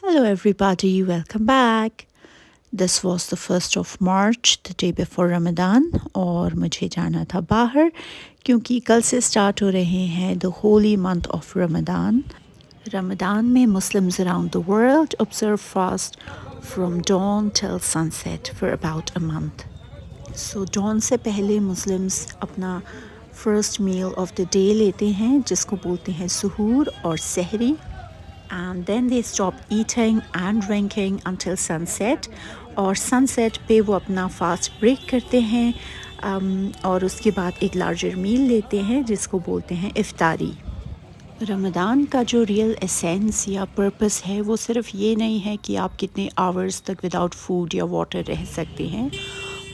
Hello, everybody. Welcome back. This was the 1st of March, the day before Ramadan, और मुझे जाना था बाहर क्योंकि कल से स्टार्ट हो रहे हैं the holy month of Ramadan. Ramadan में Muslims around the world observe fast from dawn till sunset for about a month. So dawn से पहले Muslims अपना first meal of the day लेते हैं जिसको बोलते हैं सुहूर और सहरी. And then they stop eating and drinking until sunset और sunset पे वो अपना fast break करते हैं और उसके बाद एक larger meal लेते हैं जिसको बोलते हैं इफ्तारी. रमज़ान का जो रियल एसेंस या पर्पस है वो सिर्फ ये नहीं है कि आप कितने आवर्स तक विदाउट फूड या वाटर रह सकते हैं,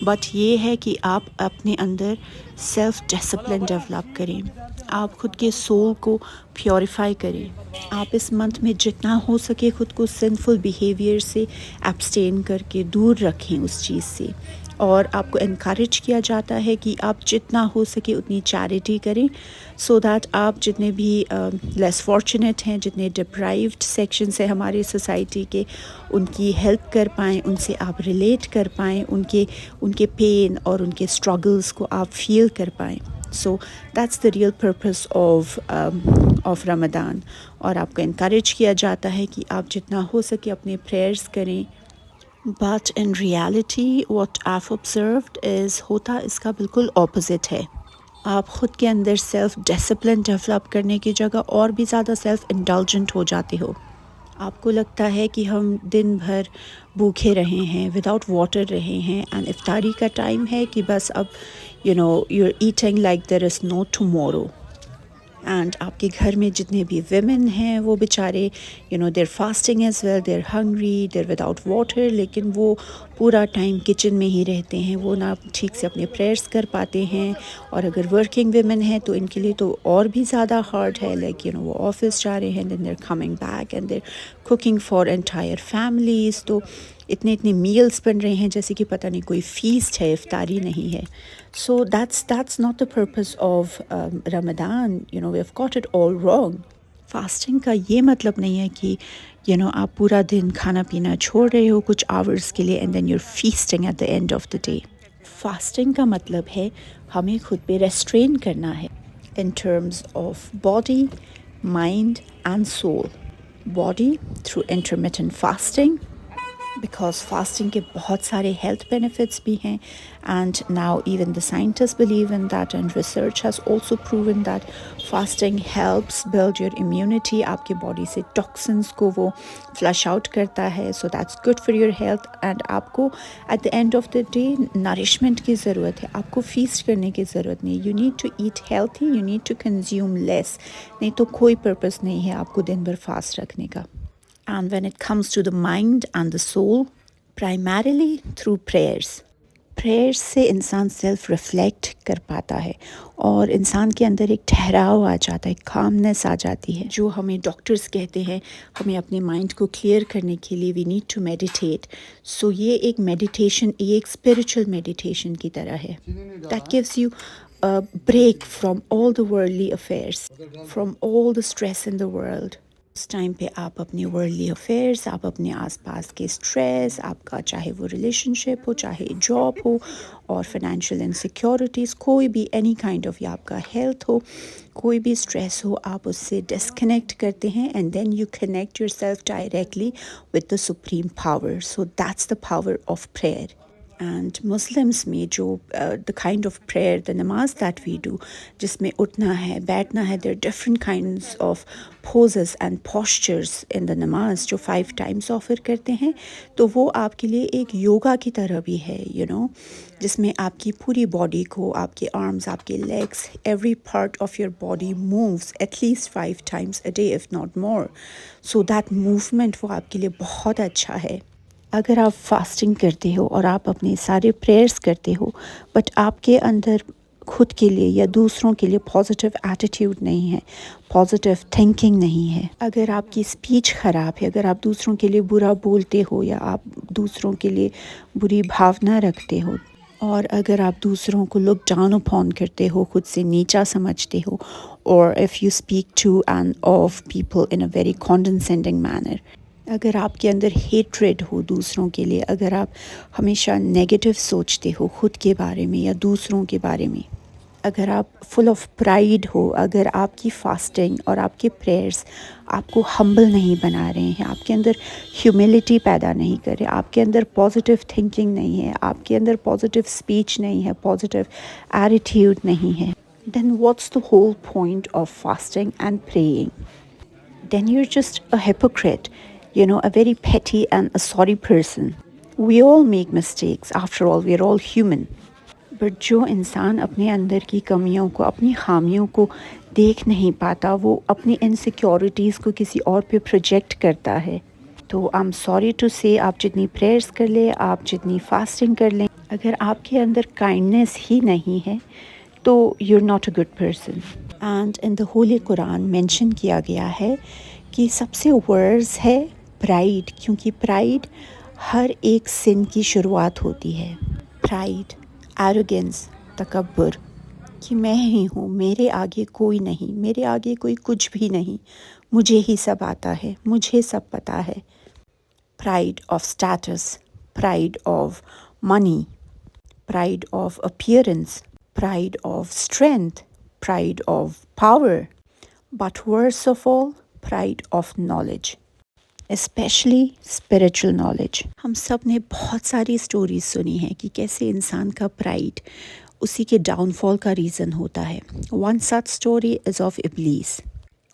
बट ये है कि आप अपने अंदर सेल्फ डिसिप्लिन डेवलप करें, आप खुद के सोल को प्योरीफाई करें. आप इस मंथ में जितना हो सके खुद को सिंफुल बिहेवियर से एब्सटेन करके दूर रखें उस चीज़ से, और आपको इनकरेज किया जाता है कि आप जितना हो सके उतनी चैरिटी करें सो दैट आप जितने भी लेस फॉर्चुनेट हैं, जितने डिप्राइव्ड सेक्शंस हैं हमारी सोसाइटी के, उनकी हेल्प कर पाएँ, उनसे आप रिलेट कर पाएँ, उनके पेन और उनके स्ट्रगल्स को आप फील कर पाएँ. सो that's the real purpose of Ramzan. और आपको इनकरेज किया जाता है कि आप जितना हो सके अपने प्रेयर्स करें. But in reality what I've observed is होता इसका बिल्कुल ऑपोजिट है. आप ख़ुद के अंदर सेल्फ डिसिप्लिन डेवलप करने की जगह और भी ज़्यादा सेल्फ इंडल्जेंट हो जाते हो. आपको लगता है कि हम दिन भर भूखे रहे हैं, विदाउट वाटर रहे हैं, एंड इफ्तारी का टाइम है कि बस अब you're eating like there is no tomorrow. And आपके घर में जितने भी women हैं वो बेचारे they're fasting as well, they're hungry, they're without water, लेकिन वो पूरा टाइम किचन में ही रहते हैं, वो ना ठीक से अपने प्रेयर्स कर पाते हैं. और अगर वर्किंग women हैं तो इनके लिए तो और भी ज़्यादा हार्ड है, लाइक वो ऑफिस जा रहे हैं, then they're coming back and they're cooking for entire families. तो इतने मील्स बन रहे हैं जैसे कि पता नहीं कोई फीस्ट है, इफ्तारी नहीं है. So that's not the purpose of Ramadan. We've got it all wrong. Fasting का ये मतलब नहीं है कि आप पूरा दिन खाना पीना छोड़ रहे हो कुछ आवर्स के लिए and then you're feasting at the end of the day. Fasting का मतलब है हमें खुद पे रेस्ट्रेन करना है in terms of body, mind and soul. Body through intermittent fasting, because fasting के बहुत सारे health benefits भी हैं, and now even the scientists believe in that, and research has also proven that fasting helps build your immunity. आपके body से toxins को वो flush out करता है, so that's good for your health. and आपको at the end of the day nourishment की ज़रूरत है, आपको feast करने की ज़रूरत नहीं. you need to eat healthy, you need to consume less. नहीं तो कोई purpose नहीं है आपको दिन भर fast रखने का. And when it comes to the mind and the soul, primarily through prayers. Prayers से इंसान सेल्फ रिफ्लेक्ट कर पाता है और इंसान के अंदर एक ठहराव आ जाता है, कामनेस आ जाती है, जो हमें डॉक्टर्स कहते हैं हमें अपने माइंड को क्लियर करने के लिए वी नीड टू मेडिटेट. सो ये एक मेडिटेशन, ये एक स्पिरिचुअल मेडिटेशन की तरह है. That gives you a break from all the worldly affairs, from all the stress in the world. उस टाइम पे आप अपने वर्ल्डली अफेयर्स, आप अपने आसपास के स्ट्रेस, आपका चाहे वो रिलेशनशिप हो, चाहे जॉब हो, और फाइनेंशियल इनसिक्योरिटीज़, कोई भी एनी काइंड ऑफ, या आपका हेल्थ हो, कोई भी स्ट्रेस हो, आप उससे डिस्कनेक्ट करते हैं and then you connect yourself directly with the supreme power. So that's the power of prayer. And Muslims में जो the kind of prayer, the namaz that we do, जिसमें उठना है, बैठना है, there different kinds of poses and postures in the namaz जो 5 times offer करते हैं, तो वो आपके लिए एक योगा की तरह भी है, जिसमें आपकी पूरी बॉडी को, आपके आर्म्स, आपके legs, every part of your body moves at least 5 times a day if not more. So that movement वो आपके लिए बहुत अच्छा है. अगर आप फास्टिंग करते हो और आप अपने सारे प्रेयर्स करते हो, बट आपके अंदर खुद के लिए या दूसरों के लिए पॉजिटिव एटीट्यूड नहीं है, पॉजिटिव थिंकिंग नहीं है, अगर आपकी स्पीच ख़राब है, अगर आप दूसरों के लिए बुरा बोलते हो या आप दूसरों के लिए बुरी भावना रखते हो, और अगर आप दूसरों को लुक डाउन अपॉन करते हो, खुद से नीचा समझते हो, और if you speak to and of people in a very condescending manner, अगर आपके अंदर हेट्रेड हो दूसरों के लिए, अगर आप हमेशा नेगेटिव सोचते हो खुद के बारे में या दूसरों के बारे में, अगर आप फुल ऑफ प्राइड हो, अगर आपकी फास्टिंग और आपके प्रेयर्स आपको हम्बल नहीं बना रहे हैं, आपके अंदर ह्यूमिलिटी पैदा नहीं कर रहे, आपके अंदर पॉजिटिव थिंकिंग नहीं है, आपके अंदर पॉजिटिव स्पीच नहीं है, पॉजिटिव एटीट्यूड नहीं है, then what's the whole point of fasting and praying? Then you're just a hypocrite, a very petty and a sorry person. We all make mistakes. After all, we're all human. But जो इंसान अपने अंदर की कमियों को, अपनी खामियों को देख नहीं पाता, वो अपनी इनसिक्योरिटीज़ को किसी और पे प्रोजेक्ट करता है। तो आई एम सॉरी टू से, आप जितनी प्रेयर्स कर लें, आप जितनी फास्टिंग कर लें, अगर आपके अंदर काइंडनेस ही नहीं है तो you are not a good person. And in the holy Quran mention किया गया है कि सबसे वर्स है प्राइड, क्योंकि प्राइड हर एक सिन की शुरुआत होती है। प्राइड, एरोगेंस, तकब्बुर, कि मैं ही हूँ, मेरे आगे कोई नहीं, मेरे आगे कोई कुछ भी नहीं, मुझे ही सब आता है, मुझे सब पता है। Pride of status, pride of money, pride of appearance, pride of strength, pride of power, but worst of all, pride of knowledge, especially spiritual knowledge. हम सब ने बहुत सारी स्टोरीज सुनी हैं कि कैसे इंसान का प्राइड उसी के डाउनफॉल का रीज़न होता है। One such story is of Iblis.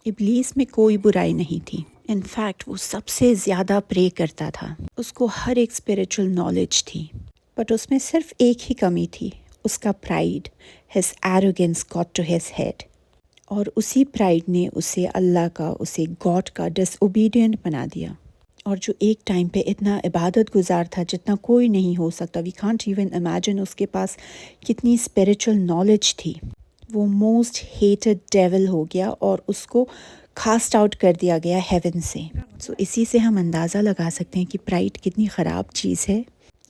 Iblis में कोई बुराई नहीं थी, इनफैक्ट वो सबसे ज़्यादा प्रे करता था, उसको हर एक स्पिरिचुअल नॉलेज थी, बट उसमें सिर्फ एक ही कमी थी, उसका pride, his arrogance got to his head, और उसी प्राइड ने उसे अल्लाह का, उसे गॉड का डिसओबीडिएंट बना दिया। और जो एक टाइम पे इतना इबादत गुजार था जितना कोई नहीं हो सकता, वी कांट इवन इमेजिन उसके पास कितनी स्पिरिचुअल नॉलेज थी, वो मोस्ट हेटेड डेविल हो गया और उसको कास्ट आउट कर दिया गया हेवन से। सो इसी से हम अंदाज़ा लगा सकते हैं कि प्राइड कितनी ख़राब चीज़ है,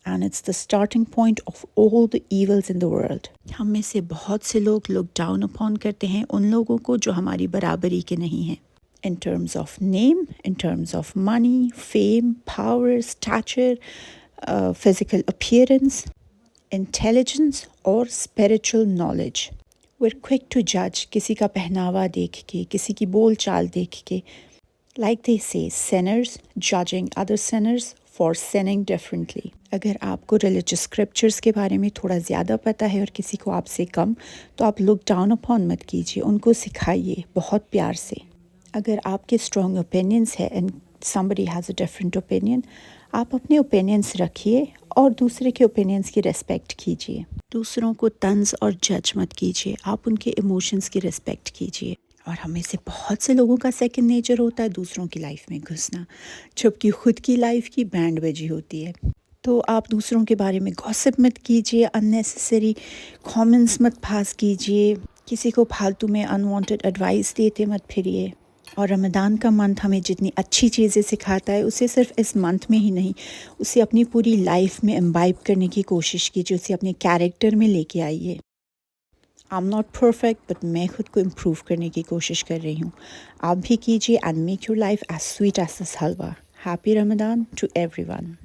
and it's the starting point of all the evils in the world. हम में से बहुत से लोग look down upon करते हैं उन लोगों को जो हमारी बराबरी के नहीं हैं, in terms of name, in terms of money, fame, power, stature, physical appearance, intelligence और spiritual knowledge. We're quick to judge किसी का पहनावा देख के, किसी की बोल चाल देख के, like they say, sinners judging other sinners for sinning differently. अगर आपको रिलीजियस स्क्रिप्चर्स के बारे में थोड़ा ज़्यादा पता है और किसी को आपसे कम, तो आप लुक डाउन अपॉन मत कीजिए, उनको सिखाइए बहुत प्यार से। अगर आपके स्ट्रॉन्ग ओपिनियंस है and somebody has a different opinion, आप अपने ओपिनियंस रखिए और दूसरे के ओपिनियंस की रिस्पेक्ट कीजिए। दूसरों को तंज और जज मत कीजिए, आप उनके इमोशंस की रिस्पेक्ट कीजिए। और हमें से बहुत से लोगों का सेकंड नेचर होता है दूसरों की लाइफ में घुसना, जबकि खुद की लाइफ की बैंड बजी होती है। तो आप दूसरों के बारे में गॉसिप मत कीजिए, अननेसेसरी कमेंट्स मत पास कीजिए, किसी को फालतू में अनवांटेड एडवाइस देते मत फिरिए। और रमज़ान का मंथ हमें जितनी अच्छी चीज़ें सिखाता है, उसे सिर्फ इस मंथ में ही नहीं, उसे अपनी पूरी लाइफ में इम्बाइब करने की कोशिश कीजिए, उसे अपने कैरेक्टर में लेके आइए। I am not perfect, but मैं खुद को इम्प्रूव करने की कोशिश कर रही हूँ, आप भी कीजिए, and make your life as sweet as this halwa. Happy Ramzan to everyone.